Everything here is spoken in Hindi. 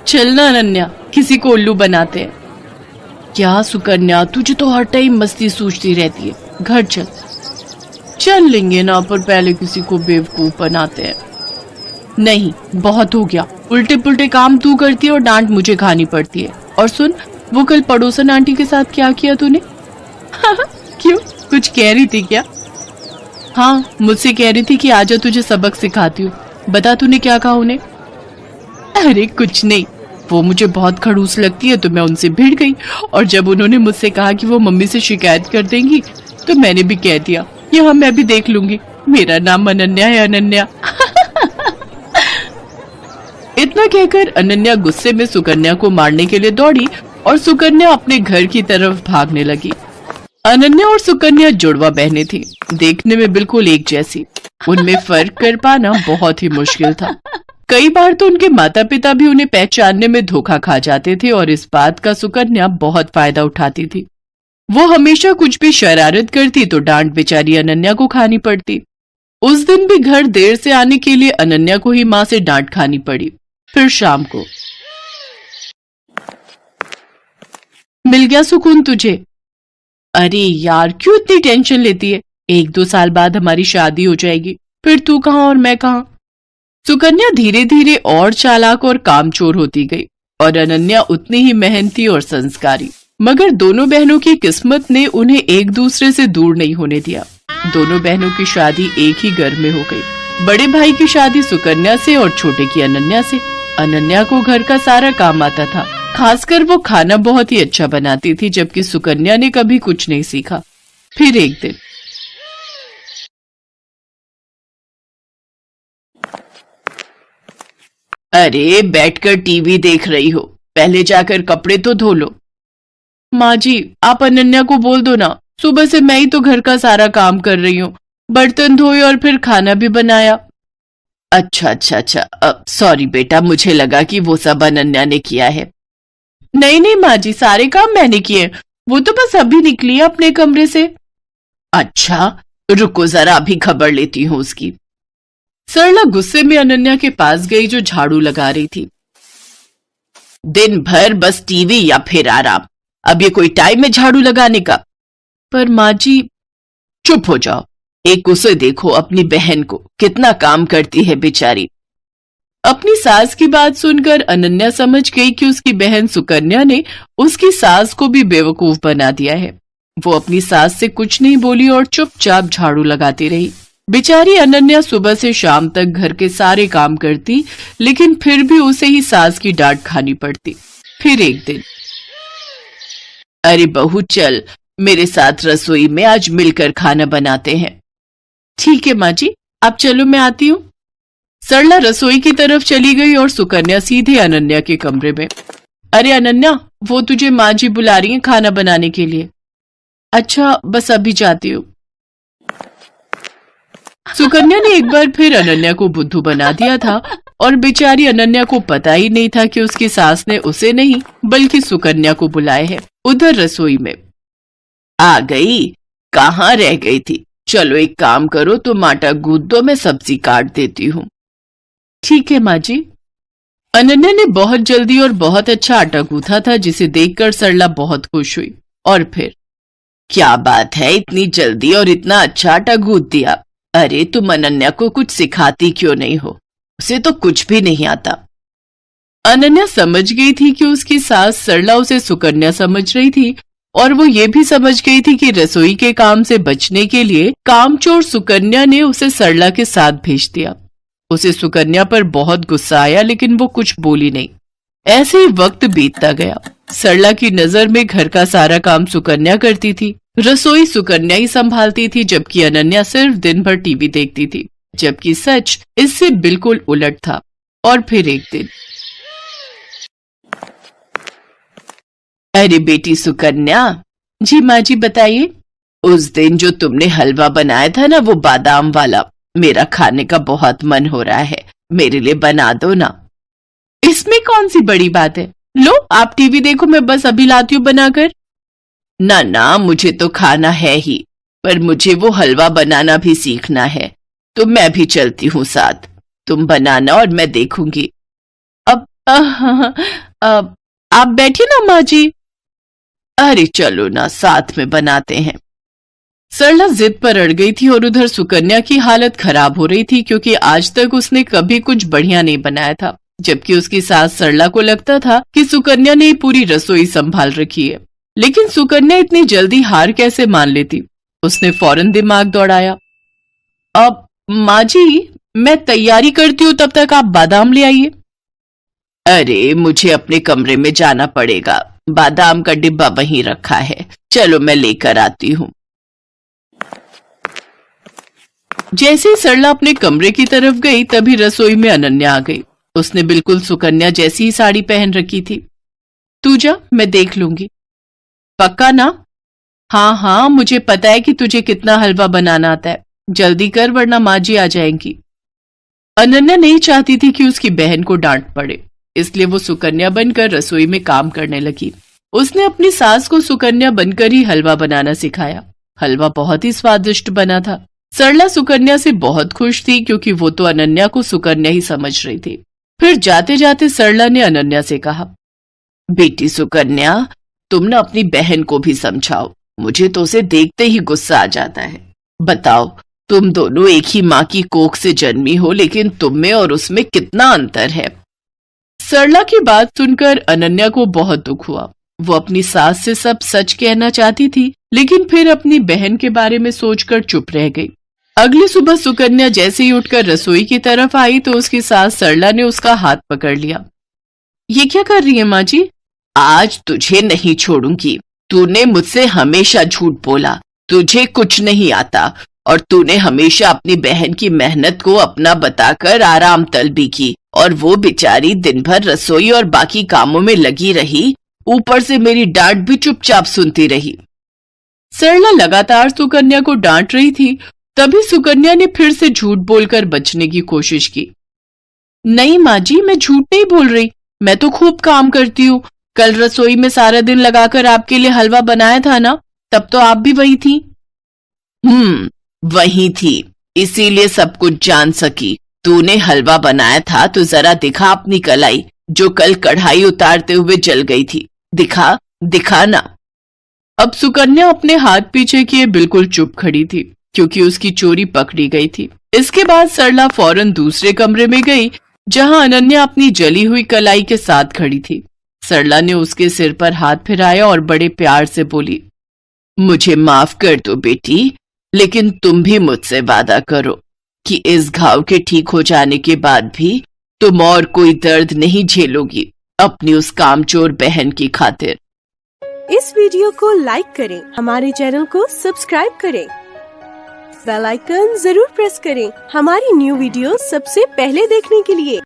चलना अनन्या, किसी को उल्लू बनाते हैं। क्या सुकन्या, तुझे तो हर टाइम मस्ती सूझती रहती है, घर चल। चल लेंगे ना, पर पहले किसी को बेवकूफ बनाते हैं। नहीं, बहुत हो गया, उल्टे पुल्टे काम तू करती है और डांट मुझे खानी पड़ती है। और सुन, वो कल पड़ोसन आंटी के साथ क्या किया तूने? क्यों, कुछ कह रही थी क्या? हाँ, मुझसे कह रही थी कि आजा तुझे सबक सिखाती हूँ। बता तूने क्या कहा उन्हें? अरे कुछ नहीं, वो मुझे बहुत खड़ूस लगती है तो मैं उनसे भिड़ गई, और जब उन्होंने मुझसे कहा कि वो मम्मी से शिकायत कर देंगी तो मैंने भी कह दिया कि हाँ मैं भी देख लूंगी, मेरा नाम अनन्या है, अनन्या। इतना कहकर अनन्या गुस्से में सुकन्या को मारने के लिए दौड़ी और सुकन्या अपने घर की तरफ भागने लगी। अनन्या और सुकन्या जुड़वा बहनें थीं, देखने में बिल्कुल एक जैसी। उनमें फर्क कर पाना बहुत ही मुश्किल था। कई बार तो उनके माता पिता भी उन्हें पहचानने में धोखा खा जाते थे और इस बात का सुकन्या बहुत फायदा उठाती थी। वो हमेशा कुछ भी शरारत करती तो डांट बेचारी अनन्या को खानी पड़ती। उस दिन भी घर देर से आने के लिए अनन्या को ही माँ से डांट खानी पड़ी। फिर शाम को, मिल गया सुकून तुझे? अरे यार, क्यों इतनी टेंशन लेती है? 1-2 साल बाद हमारी शादी हो जाएगी, फिर तू कहाँ और मैं कहाँ। सुकन्या धीरे धीरे और चालाक और कामचोर होती गई और अनन्या उतनी ही मेहनती और संस्कारी। मगर दोनों बहनों की किस्मत ने उन्हें एक दूसरे से दूर नहीं होने दिया। दोनों बहनों की शादी एक ही घर में हो गई। बड़े भाई की शादी सुकन्या से और छोटे की अनन्या से। अनन्या को घर का सारा काम आता था, खासकर वो खाना बहुत ही अच्छा बनाती थी, जबकि सुकन्या ने कभी कुछ नहीं सीखा। फिर एक दिन, अरे बैठकर टीवी देख रही हो, पहले जाकर कपड़े तो धो लो। माँ जी, आप अनन्या को बोल दो ना, सुबह से मैं ही तो घर का सारा काम कर रही हूँ, बर्तन धोए और फिर खाना भी बनाया। अच्छा अच्छा अच्छा, सॉरी बेटा, मुझे लगा कि वो सब अनन्या ने किया है। नहीं नहीं माँ जी, सारे काम मैंने किए, वो तो बस अभी निकली है अपने कमरे से। अच्छा, रुको जरा, अभी खबर लेती हूँ उसकी। सरला गुस्से में अनन्या के पास गई जो झाड़ू लगा रही थी। दिन भर बस टीवी या फिर आराम, अब ये कोई टाइम है झाड़ू लगाने का? पर माँ जी। चुप हो जाओ, एक उसे देखो, अपनी बहन को, कितना काम करती है बेचारी। अपनी सास की बात सुनकर अनन्या समझ गई कि उसकी बहन सुकन्या ने उसकी सास को भी बेवकूफ बना दिया है। वो अपनी सास से कुछ नहीं बोली और चुपचाप झाड़ू लगाती रही। बेचारी अनन्या सुबह से शाम तक घर के सारे काम करती, लेकिन फिर भी उसे ही सास की डांट खानी पड़ती। फिर एक दिन, अरे बहू चल, मेरे साथ रसोई में आज मिलकर खाना बनाते हैं। ठीक है माँ जी, आप चलो, मैं आती हूँ। सरला रसोई की तरफ चली गई और सुकन्या सीधे अनन्या के कमरे में। अरे अनन्या, वो तुझे माँ जी बुला रही हैं खाना बनाने के लिए। अच्छा, बस अभी जाती हूँ। सुकन्या ने एक बार फिर अनन्या को बुद्धू बना दिया था और बेचारी अनन्या को पता ही नहीं था कि उसकी सास ने उसे नहीं बल्कि सुकन्या को बुलाए है। उधर रसोई में, आ गई, कहाँ रह गई थी? चलो एक काम करो, तुम आटा गूंथ दो, मैं सब्जी काट देती हूँ। ठीक है माँ जी। अनन्या ने बहुत जल्दी और बहुत अच्छा आटा गूंथा था, जिसे देखकर सरला बहुत खुश हुई। और फिर, क्या बात है, इतनी जल्दी और इतना अच्छा आटा गूंथ दिया। अरे तुम अनन्या को कुछ सिखाती क्यों नहीं हो? उसे तो कुछ भी नहीं आता। अनन्या समझ गई थी कि उसकी सास सरला उसे सुकन्या समझ रही थी और वो ये भी समझ गई थी कि रसोई के काम से बचने के लिए कामचोर सुकन्या ने उसे सरला के साथ भेज दिया। उसे सुकन्या पर बहुत गुस्सा आया, लेकिन वो कुछ बोली नहीं। ऐसे ही वक्त बीतता गया। सरला की नजर में घर का सारा काम सुकन्या करती थी, रसोई सुकन्या ही संभालती थी, जबकि अनन्या सिर्फ दिन भर टीवी देखती थी, जबकि सच इससे बिल्कुल उलट था। और फिर एक दिन, अरे बेटी सुकन्या। जी माँ जी, बताइए। उस दिन जो तुमने हलवा बनाया था ना, वो बादाम वाला, मेरा खाने का बहुत मन हो रहा है, मेरे लिए बना दो ना। इसमें कौन सी बड़ी बात है, लो आप टीवी देखो, मैं बस अभी लाती हूँ बनाकर। ना ना, मुझे तो खाना है ही, पर मुझे वो हलवा बनाना भी सीखना है, तो मैं भी चलती हूँ साथ। तुम बनाना और मैं देखूंगी। अब आप बैठिए ना माँ जी। अरे चलो ना, साथ में बनाते हैं। सरला जिद पर अड़ गई थी और उधर सुकन्या की हालत खराब हो रही थी क्योंकि आज तक उसने कभी कुछ बढ़िया नहीं बनाया था, जबकि उसकी सास सरला को लगता था कि सुकन्या ने पूरी रसोई संभाल रखी है। लेकिन सुकन्या इतनी जल्दी हार कैसे मान लेती? उसने फौरन दिमाग दौड़ाया। अब माँ जी, मैं तैयारी करती हूँ, तब तक आप बादाम ले आइए। अरे मुझे अपने कमरे में जाना पड़ेगा, बादाम का डिब्बा वहीं रखा है, चलो मैं लेकर आती हूँ। जैसे ही सरला अपने कमरे की तरफ गई तभी रसोई में अनन्या आ गई। उसने बिल्कुल सुकन्या जैसी ही साड़ी पहन रखी थी। तू जा, मैं देख लूंगी। पक्का ना? हाँ हाँ, मुझे पता है कि तुझे कितना हलवा बनाना आता है, जल्दी कर वरना माँ जी आ जाएंगी। अनन्या नहीं चाहती थी कि उसकी बहन को डांट पड़े, इसलिए वो सुकन्या बनकर रसोई में काम करने लगी। उसने अपनी सास को सुकन्या बनकर ही हलवा बनाना सिखाया। हलवा बहुत ही स्वादिष्ट बना था। सरला सुकन्या से बहुत खुश थी क्योंकि वो तो अनन्या को सुकन्या ही समझ रही थी। फिर जाते जाते सरला ने अनन्या से कहा, बेटी सुकन्या, तुम ना अपनी बहन को भी समझाओ, मुझे तो उसे देखते ही गुस्सा आ जाता है। बताओ, तुम दोनों एक ही माँ की कोख से जन्मी हो, लेकिन तुम में और उसमें कितना अंतर है। सरला की बात सुनकर अनन्या को बहुत दुख हुआ। वो अपनी सास से सब सच कहना चाहती थी, लेकिन फिर अपनी बहन के बारे में सोचकर चुप रह गई। अगली सुबह सुकन्या जैसे ही उठकर रसोई की तरफ आई तो उसकी सास सरला ने उसका हाथ पकड़ लिया। ये क्या कर रही है माँ जी? आज तुझे नहीं छोड़ूंगी। तूने मुझसे हमेशा झूठ बोला, तुझे कुछ नहीं आता और तूने हमेशा अपनी बहन की मेहनत को अपना बताकर आराम तलबी की, और वो बेचारी दिन भर रसोई और बाकी कामों में लगी रही, ऊपर से मेरी डांट भी चुपचाप सुनती रही। सरला लगातार सुकन्या को डांट रही थी, तभी सुकन्या ने फिर से झूठ बोलकर बचने की कोशिश की। नहीं माँ जी, मैं झूठ नहीं बोल रही, मैं तो खूब काम करती हूँ। कल रसोई में सारा दिन लगाकर आपके लिए हलवा बनाया था ना, तब तो आप भी वही थी। वही थी, इसीलिए सब कुछ जान सकी। तूने हलवा बनाया था तो जरा दिखा अपनी कलाई, जो कल कढ़ाई उतारते हुए जल गई थी। दिखा, दिखा ना। अब सुकन्या अपने हाथ पीछे किए बिल्कुल चुप खड़ी थी क्योंकि उसकी चोरी पकड़ी गई थी। इसके बाद सरला फौरन दूसरे कमरे में गई जहां अनन्या अपनी जली हुई कलाई के साथ खड़ी थी। सरला ने उसके सिर पर हाथ फिराया और बड़े प्यार से बोली, मुझे माफ कर दो बेटी, लेकिन तुम भी मुझसे वादा करो कि इस घाव के ठीक हो जाने के बाद भी तुम और कोई दर्द नहीं झेलोगी अपनी उस कामचोर बहन की खातिर। इस वीडियो को लाइक करें, हमारे चैनल को सब्सक्राइब करें, बेल आइकन जरूर प्रेस करें हमारी न्यू वीडियो सबसे पहले देखने के लिए।